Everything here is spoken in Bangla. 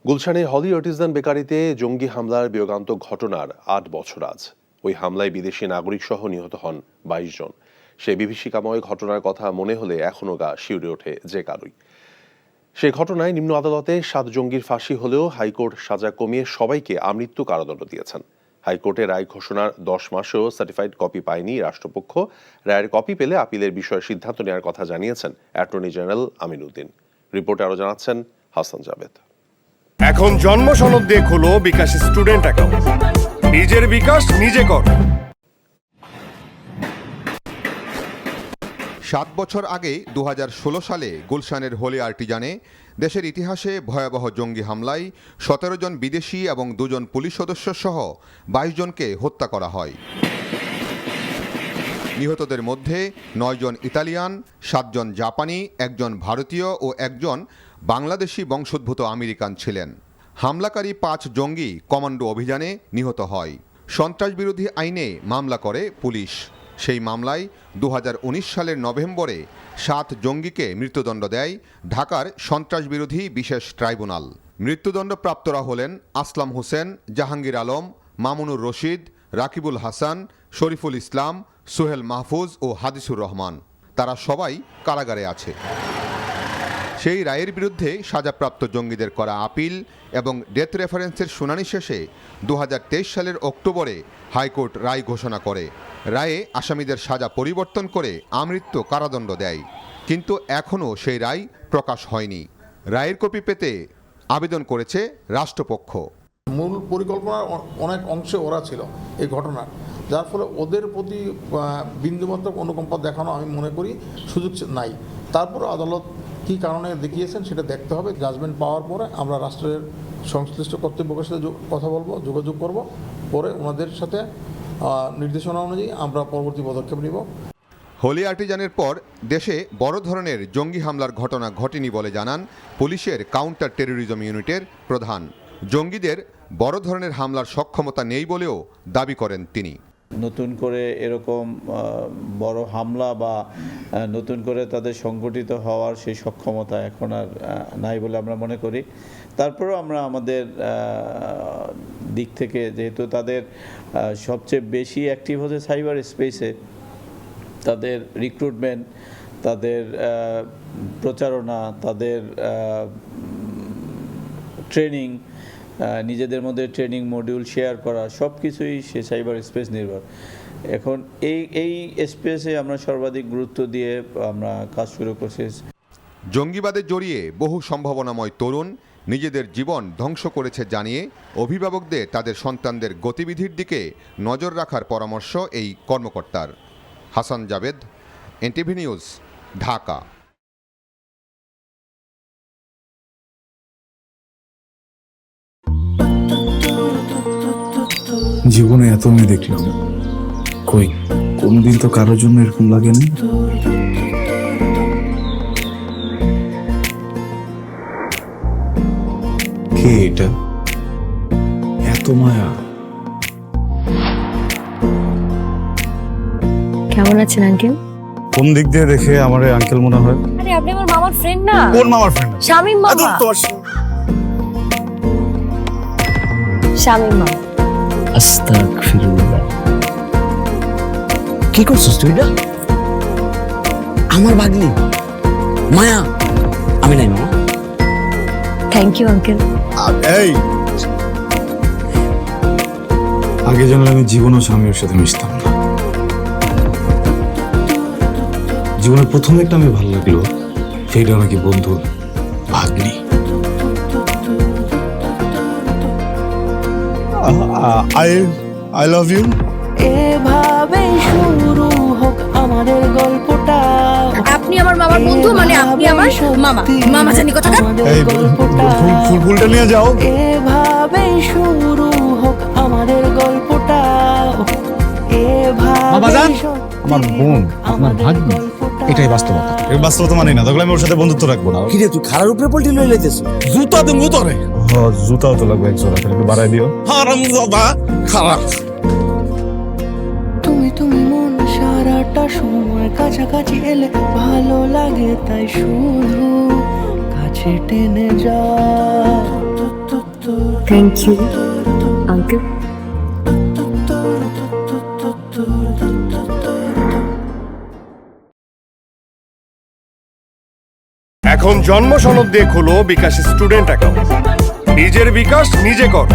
গুলশানে হলি আর্টিজান বেকারিতে জঙ্গি হামলার বিয়োগান্তক ঘটনার ৮ বছর আজ। ওই হামলায় বিদেশি নাগরিক সহ নিহত হন ২২ জন। সেই বিভীষিকাময় ঘটনার কথা মনে হলে এখনো গা শিউরে ওঠে যে কারোই। সেই ঘটনায় নিম্ন আদালতে ৭ জঙ্গির ফাঁসি হলেও হাইকোর্ট সাজা কমিয়ে সবাইকে আমৃত্যু কারাদণ্ড দিয়েছেন। হাইকোর্টের রায় ঘোষণার ১০ মাসেও সার্টিফাইড কপি পায়নি রাষ্ট্রপক্ষ। রায়ের কপি পেলে আপিলের বিষয়ে সিদ্ধান্ত নেওয়ার কথা জানিয়েছেন অ্যাটর্নি জেনারেল আমিন উদ্দিন। রিপোর্টে আরও জানাচ্ছেন হাসান জাবেদ। এখন জন্ম সনদ দিয়ে খোলো বিকাশ স্টুডেন্ট অ্যাকাউন্ট। নিজের বিকাশ নিজে কর। ৭ বছর আগে ২০১৬ সালে গুলশানের হোলি আর্টিজানে দেশের ইতিহাসে ভয়াবহ জঙ্গি হামলায় ১৭ জন বিদেশি এবং ২ জন পুলিশ সদস্য সহ ২২ জনকে হত্যা করা হয়। নিহতদের মধ্যে ৯ জন ইতালিয়ান, ৭ জন জাপানি, ১ জন ভারতীয় ও ১ জন বাংলাদেশি বংশোদ্ভূত আমেরিকান ছিলেন। হামলাকারী ৫ জঙ্গি কমান্ডো অভিযানে নিহত হয়। সন্ত্রাসবিরোধী আইনে মামলা করে পুলিশ। সেই মামলায় ২০১৯ সালের নভেম্বরে ৭ জঙ্গিকে মৃত্যুদণ্ড দেয় ঢাকার সন্ত্রাসবিরোধী বিশেষ ট্রাইব্যুনাল। মৃত্যুদণ্ডপ্রাপ্তরা হলেন আসলাম হোসেন, জাহাঙ্গীর আলম, মামুনুর রশিদ, রাকিবুল হাসান, শরীফুল ইসলাম, সোহেল মাহফুজ ও হাদিসুর রহমান। তারা সবাই কারাগারে আছে। সেই রায়ের বিরুদ্ধে সাজাপ্রাপ্ত জঙ্গিদের করা আপিল এবং ডেথ রেফারেন্সের শুনানি শেষে ২০২৩ সালের অক্টোবরে হাইকোর্ট রায় ঘোষণা করে। রায়ে আসামিদের সাজা পরিবর্তন করে আমৃত্যু কারাদণ্ড দেয়। কিন্তু এখনও সেই রায় প্রকাশ হয়নি। রায়ের কপি পেতে আবেদন করেছে রাষ্ট্রপক্ষ। মূল পরিকল্পনার অনেক অংশে ওরা ছিল এই ঘটনার, যার ফলে ওদের প্রতি বিন্দুমাত্র অনুকম্পা দেখানো আমি মনে করি সুযোগ নাই। তারপরে আদালত কী কারণে দেখিয়েছেন সেটা দেখতে হবে। জাজমেন্ট পাওয়ার পরে আমরা রাষ্ট্রের সংশ্লিষ্ট কর্তৃপক্ষের সাথে কথা বলবো, যোগাযোগ করব, পরে ওনাদের সাথে নির্দেশনা অনুযায়ী আমরা পরবর্তী পদক্ষেপ নিব। হোলি আর্টিজানের পর দেশে বড় ধরনের জঙ্গি হামলার ঘটনা ঘটেনি বলে জানান পুলিশের কাউন্টার টেরোরিজম ইউনিটের প্রধান। জঙ্গিদের বড় ধরনের হামলার সক্ষমতা নেই বলেও দাবি করেন তিনি। নতুন করে এরকম বড় হামলা বা নতুন করে তাদের সংগঠিত হওয়ার সেই সক্ষমতা এখন আর নাই বলে আমরা মনে করি। তারপরেও আমরা আমাদের দিক থেকে, যেহেতু তাদের সবচেয়ে বেশি অ্যাক্টিভ হচ্ছে সাইবার স্পেসে, তাদের রিক্রুটমেন্ট, তাদের প্রচারণা, তাদের ট্রেনিং, নিজেদের মধ্যে ট্রেনিং মডিউল শেয়ার করা, সব কিছুই সে সাইবার স্পেস নির্ভর। এখন এই স্পেসে আমরা সর্বাধিক গুরুত্ব দিয়ে আমরা কাজ শুরু করছি। জঙ্গিবাদে জড়িয়ে বহু সম্ভাবনাময় তরুণ নিজেদের জীবন ধ্বংস করেছে জানিয়ে অভিভাবকদের তাদের সন্তানদের গতিবিধির দিকে নজর রাখার পরামর্শ এই কর্মকর্তার। Hasan Jabed, NTV news, Dhaka. জীবনে এত মেয়ে দেখলাম, কই কোনদিন তো কারোর জন্য এরকম লাগেনি। কে এটা? এত মায়া। কেমন আছেন আঙ্কেল? কোন দিক দিয়ে দেখে আমার আঙ্কেল মনে হয়? আরে আপনি আমার মামার ফ্রেন্ড না? কোন মামার ফ্রেন্ড? শামীম মামা। শামীম মামা। আস্তাগফিরুল্লাহ। কি করছিস তুই? এটা আমার ভাগ্নি মায়া। আমি নাই মামা। Thank you uncle. এই আগে জানলে আমি জীবনও স্বামীর সাথে মিশতাম না। জীবনের প্রথম একটা আমি ভালো লাগলো, সেটা নাকি বন্ধুর ভাগ্নি। I love you. এভাবে শুরু হোক আমাদের গল্পটা। আপনি আমার মামার বন্ধু, মানে আপনি আমার মামা। মামা জানি কথা। এই ফুলটা নিয়ে যাও। এভাবে শুরু হোক আমাদের গল্পটা। বাবাজান, আমার বোন আপনার ভাগ্নি, এটাই বাস্তবতা। এই বাস্তবতা মানি না, তাহলে আমি ওর সাথে বন্ধুত্ব রাখবো না। কি রে তুই খারার উপরে পল্টি লই লাইতেছ? জুতা দে মুতরে। হ্যাঁ, জুতাও তো লাগবে এক জোড়া, একটু বাড়াই দিও। হারামজাদা খারাপ। তুমি মন সারাটা সময় কাছাকাছি এলে ভালো লাগে, তাই শুধু কাছে টেনে যা। Thank you uncle. এখন জন্ম সনদ দিয়ে খোলো বিকাশ স্টুডেন্ট অ্যাকাউন্ট। নিজের বিকাশ নিজে কর।